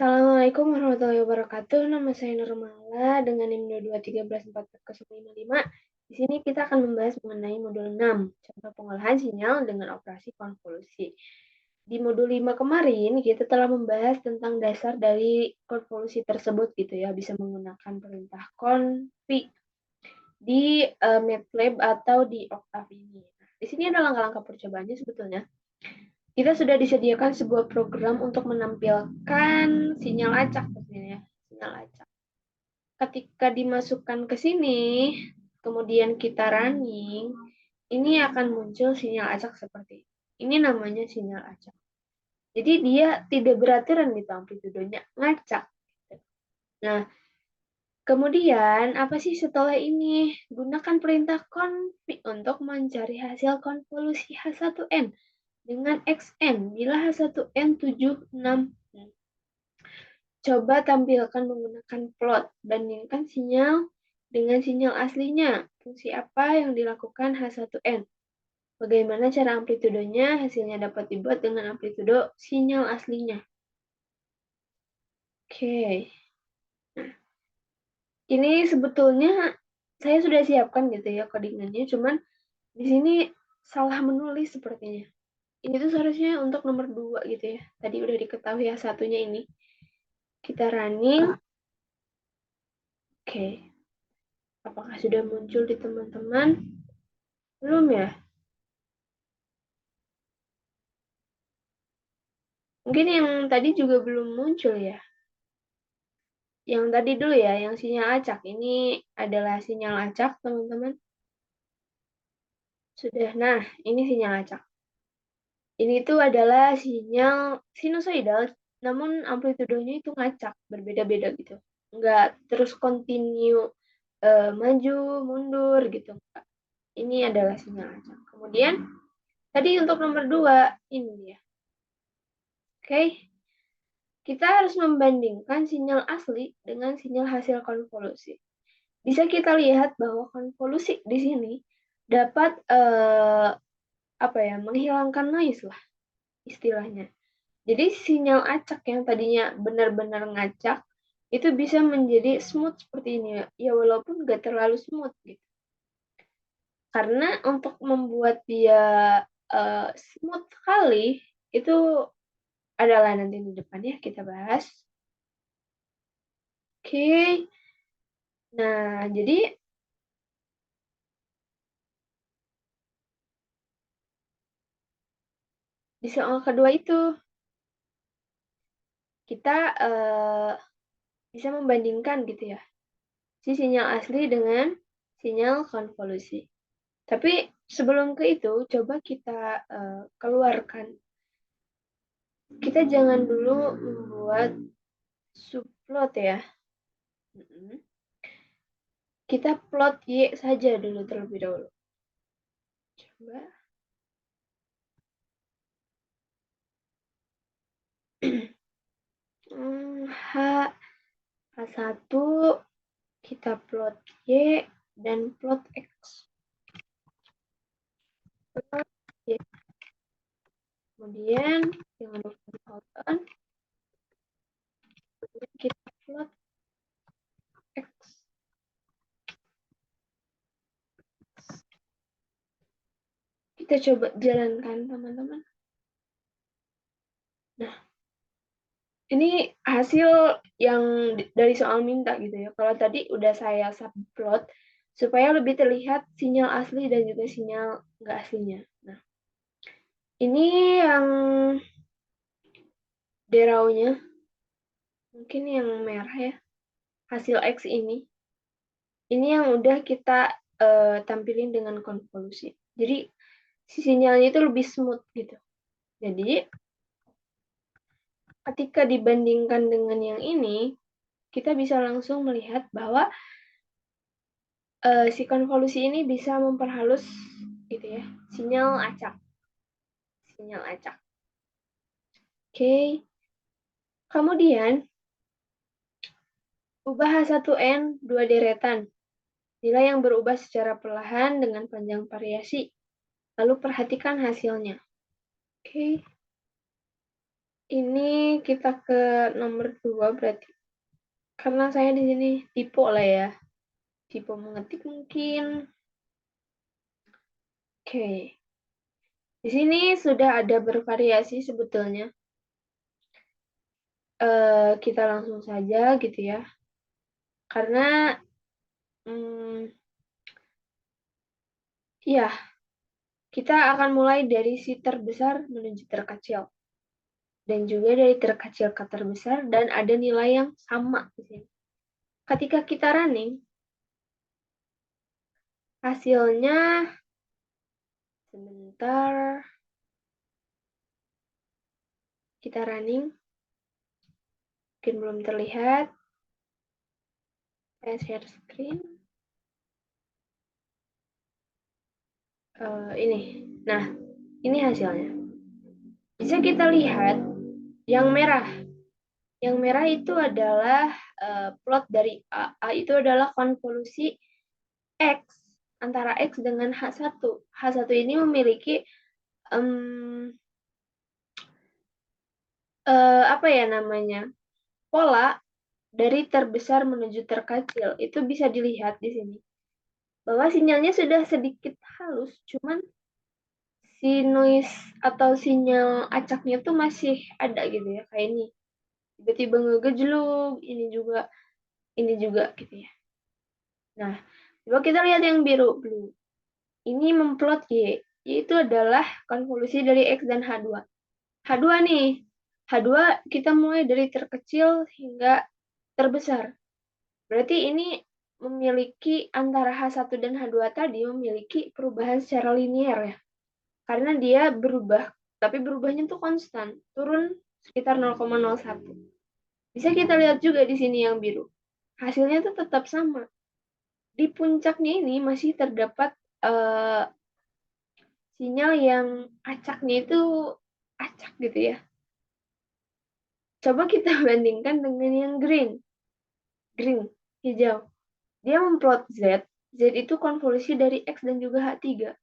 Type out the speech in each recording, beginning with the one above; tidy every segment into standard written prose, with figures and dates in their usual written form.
Assalamualaikum warahmatullahi wabarakatuh. Nama saya Nurmala dengan NIM 22134455. Di sini kita akan membahas mengenai modul 6, contoh pengolahan sinyal dengan operasi konvolusi. Di modul 5 kemarin kita telah membahas tentang dasar dari konvolusi tersebut gitu ya, bisa menggunakan perintah config di MATLAB atau di Octave ini. Nah, di sini ada langkah-langkah percobaannya sebetulnya. Kita sudah disediakan sebuah program untuk menampilkan sinyal acak tentunya, sinyal acak. Ketika dimasukkan ke sini, kemudian kita running, ini akan muncul sinyal acak seperti ini. Ini namanya sinyal acak. Jadi dia tidak beraturan gitu amplitudenya, ngacak. Nah, kemudian apa sih setelah ini? Gunakan perintah config untuk mencari hasil konvolusi H1N dengan XN bila H1N 76. Coba tampilkan menggunakan plot. Bandingkan sinyal dengan sinyal aslinya. Fungsi apa yang dilakukan H1N? Bagaimana cara amplitudenya? Hasilnya dapat dibuat dengan amplitudo sinyal aslinya. Oke. Nah, ini sebetulnya saya sudah siapkan gitu ya codingannya, cuman di sini salah menulis sepertinya. Ini tuh seharusnya untuk nomor 2 gitu ya. Tadi udah diketahui yang satunya ini. Kita running. Oke. Apakah sudah muncul di teman-teman? Belum ya? Mungkin yang tadi juga belum muncul ya. Yang tadi dulu ya, yang sinyal acak. Ini adalah sinyal acak, teman-teman. Sudah. Nah, ini sinyal acak. Ini tuh adalah sinyal sinusoidal, namun amplitudenya itu ngacak, berbeda-beda gitu. Nggak terus continue maju, mundur gitu. Ini adalah sinyal acak. Kemudian, tadi untuk nomor 2, ini dia. Oke. Kita harus membandingkan sinyal asli dengan sinyal hasil konvolusi. Bisa kita lihat bahwa konvolusi di sini dapat menghilangkan noise lah istilahnya. Jadi sinyal acak yang tadinya benar-benar ngacak itu bisa menjadi smooth seperti ini ya, walaupun nggak terlalu smooth gitu. Karena untuk membuat dia smooth sekali itu adalah nanti di depan ya kita bahas. Oke. Nah, jadi di soal kedua itu kita bisa membandingkan gitu ya, si sinyal asli dengan sinyal konvolusi. Tapi sebelum ke itu, coba kita keluarkan. Kita jangan dulu membuat subplot ya. Kita plot Y saja dulu terlebih dahulu. Coba. H1 kita plot Y dan plot X. Plot Y. Kemudian jangan lupa hold on. Kemudian kita plot X. Kita coba jalankan teman-teman. Nah, ini hasil yang dari soal minta gitu ya. Kalau tadi udah saya subplot supaya lebih terlihat sinyal asli dan juga sinyal nggak aslinya. Nah, ini yang deraunya, mungkin yang merah ya, hasil X ini. Ini yang udah kita tampilin dengan konvolusi. Jadi si sinyalnya itu lebih smooth gitu. Jadi ketika dibandingkan dengan yang ini, kita bisa langsung melihat bahwa si konvolusi ini bisa memperhalus gitu ya, sinyal acak. Sinyal acak. Oke. Kemudian ubah H1N 2 deretan. Nilai yang berubah secara perlahan dengan panjang variasi. Lalu perhatikan hasilnya. Oke. Ini kita ke nomor 2 berarti. Karena saya di sini tipe lah ya. Tipe mengetik mungkin. Oke. Di sini sudah ada bervariasi sebetulnya. Kita langsung saja gitu ya. Karena ya, kita akan mulai dari si terbesar menuju terkecil. Dan juga dari terkecil ke terbesar dan ada nilai yang sama di sini. Ketika kita running, hasilnya sebentar kita running, mungkin belum terlihat. Saya share screen. Ini. Nah, ini hasilnya. Bisa kita lihat yang merah. Yang merah itu adalah plot dari A. A itu adalah konvolusi X antara X dengan H1. H1 ini memiliki apa ya namanya? Pola dari terbesar menuju terkecil. Itu bisa dilihat di sini. Bahwa sinyalnya sudah sedikit halus, cuman si noise atau sinyal acaknya tuh masih ada gitu ya, kayak ini. Tiba-tiba ngegejlug, ini juga gitu ya. Nah, coba kita lihat yang biru, blue. Ini memplot Y. Y itu adalah konvolusi dari X dan H2. H2 nih. H2 kita mulai dari terkecil hingga terbesar. Berarti ini memiliki antara H1 dan H2 tadi memiliki perubahan secara linear ya. Karena dia berubah, tapi berubahnya tuh konstan, turun sekitar 0,01. Bisa kita lihat juga di sini yang biru. Hasilnya tuh tetap sama. Di puncaknya ini masih terdapat sinyal yang acaknya itu acak gitu ya. Coba kita bandingkan dengan yang green. Green, hijau. Dia memplot Z. Z itu konvolusi dari X dan juga H3.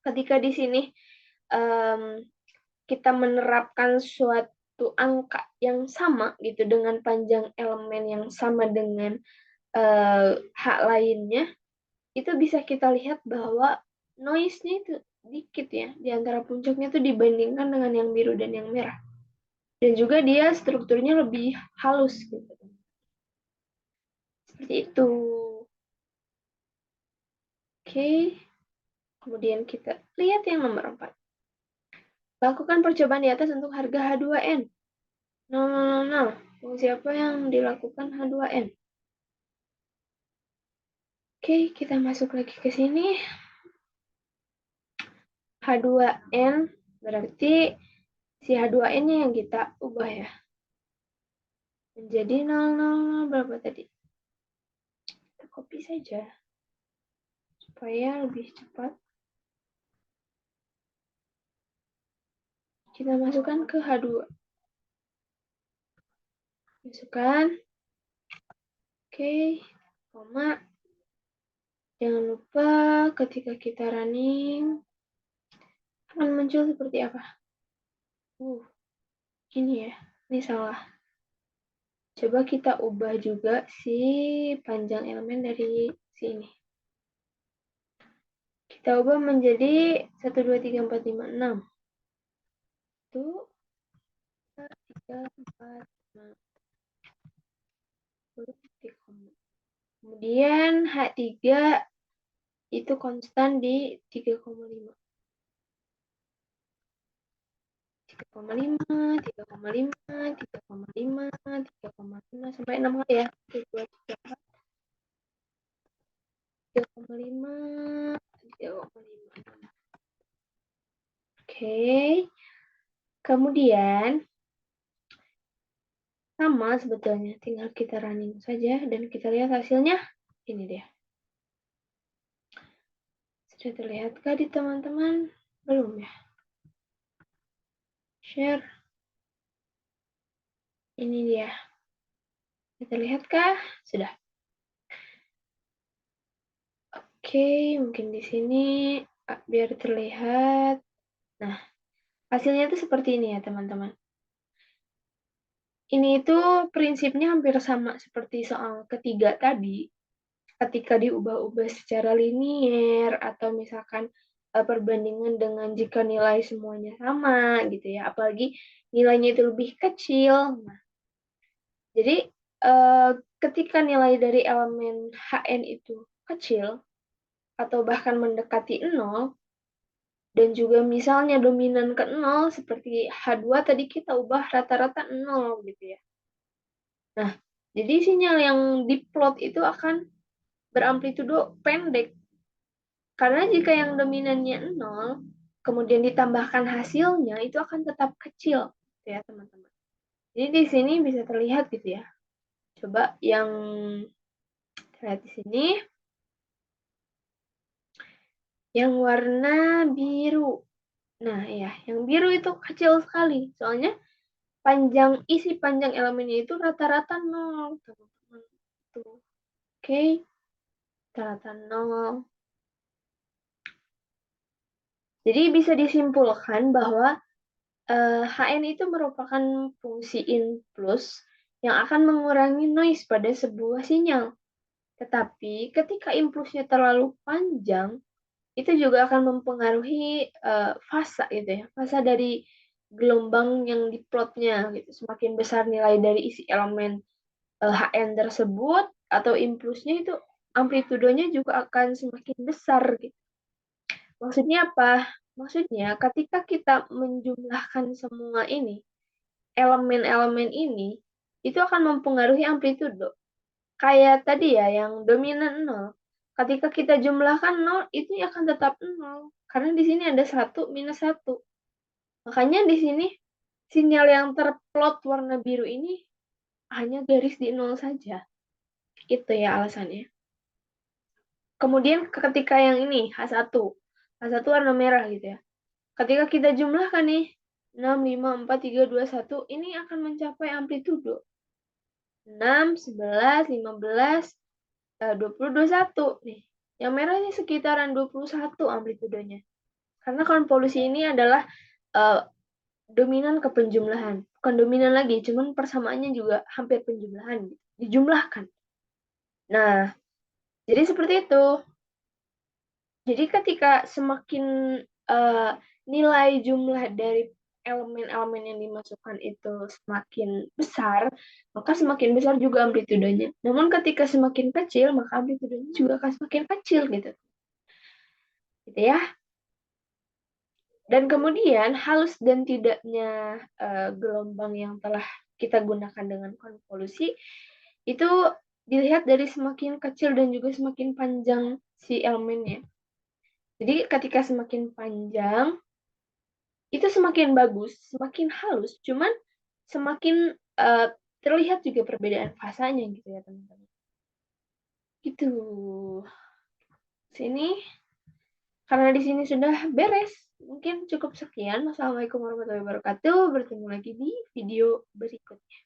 Ketika di sini kita menerapkan suatu angka yang sama gitu dengan panjang elemen yang sama dengan hak lainnya, itu bisa kita lihat bahwa noise-nya itu dikit ya di antara puncaknya itu dibandingkan dengan yang biru dan yang merah. Dan juga dia strukturnya lebih halus gitu. Seperti itu. Oke. Kemudian kita lihat yang nomor 4. Lakukan percobaan di atas untuk harga H2N. 0,000. Siapa yang dilakukan H2N? Oke, kita masuk lagi ke sini. H2N berarti si H2N-nya yang kita ubah ya. Menjadi 0,00 berapa tadi? Kita copy saja. Supaya lebih cepat. Kita masukkan ke H2. Masukkan. Oke, koma. Jangan lupa ketika kita running akan muncul seperti apa. Ini ya, ini salah. Coba kita ubah juga si panjang elemen dari sini. Kita ubah menjadi 1, 2, 3, 4, 5, 6. 1, 2, 3, 4, 5. Kemudian H3 itu konstan di 3,5. 3,5, 3,5, 3,5, 3,5 sampai 6 kali ya. 1, 2, 3, 4. 3,5, 3,5. Oke. Kemudian sama sebetulnya, tinggal kita running saja dan kita lihat hasilnya. Ini dia. Sudah terlihatkah di teman-teman? Belum ya? Share. Ini dia. Kita lihatkah? Sudah. Oke, mungkin di sini biar terlihat. Nah, hasilnya itu seperti ini ya, teman-teman. Ini itu prinsipnya hampir sama seperti soal ketiga tadi. Ketika diubah-ubah secara linier atau misalkan perbandingan dengan jika nilai semuanya sama gitu ya, apalagi nilainya itu lebih kecil. Nah, jadi ketika nilai dari elemen Hn itu kecil atau bahkan mendekati 0, dan juga misalnya dominan ke 0 seperti H2 tadi kita ubah rata-rata 0 gitu ya. Nah, jadi sinyal yang diplot itu akan beramplitudo pendek. Karena jika yang dominannya 0, kemudian ditambahkan hasilnya, itu akan tetap kecil. Gitu ya, teman-teman. Jadi di sini bisa terlihat gitu ya. Coba yang terlihat di sini. Yang warna biru. Nah, ya, yang biru itu kecil sekali. Soalnya isi panjang elemennya itu rata-rata 0, teman-teman. Tuh. Oke, rata-rata 0. Jadi bisa disimpulkan bahwa Hn itu merupakan fungsi in plus yang akan mengurangi noise pada sebuah sinyal. Tetapi ketika impulsnya terlalu panjang, itu juga akan mempengaruhi fasa gitu ya, fasa dari gelombang yang diplotnya gitu. Semakin besar nilai dari isi elemen Hn tersebut atau impulsnya itu amplitudonya juga akan semakin besar gitu. Maksudnya apa? Maksudnya ketika kita menjumlahkan semua ini, elemen-elemen ini, itu akan mempengaruhi amplitudo. Kayak tadi ya, yang dominan 0. Ketika kita jumlahkan 0, itu akan tetap 0. Karena di sini ada 1 minus 1. Makanya di sini sinyal yang terplot warna biru ini hanya garis di 0 saja. Itu ya alasannya. Kemudian ketika yang ini, H1. H1 warna merah gitu ya. Ketika kita jumlahkan nih, 6, 5, 4, 3, 2, 1, ini akan mencapai amplitudo. 6, 11, 15, 20, 21 nih. Yang merah ini sekitaran 21 amplitudonya. Karena konvolusi ini adalah dominan ke penjumlahan. Bukan dominan lagi, cuman persamaannya juga hampir penjumlahan. Dijumlahkan. Nah, jadi seperti itu. Jadi ketika semakin nilai jumlah dari elemen-elemen yang dimasukkan itu semakin besar, maka semakin besar juga amplitudenya. Namun ketika semakin kecil, maka amplitudenya juga akan semakin kecil gitu. Gitu ya. Dan kemudian halus dan tidaknya gelombang yang telah kita gunakan dengan konvolusi itu dilihat dari semakin kecil dan juga semakin panjang si elemennya. Jadi ketika semakin panjang, itu semakin bagus, semakin halus, cuman semakin terlihat juga perbedaan fasanya gitu ya teman-teman. Gitu. Sini, karena di sini sudah beres, mungkin cukup sekian. Wassalamualaikum warahmatullahi wabarakatuh. Bertemu lagi di video berikutnya.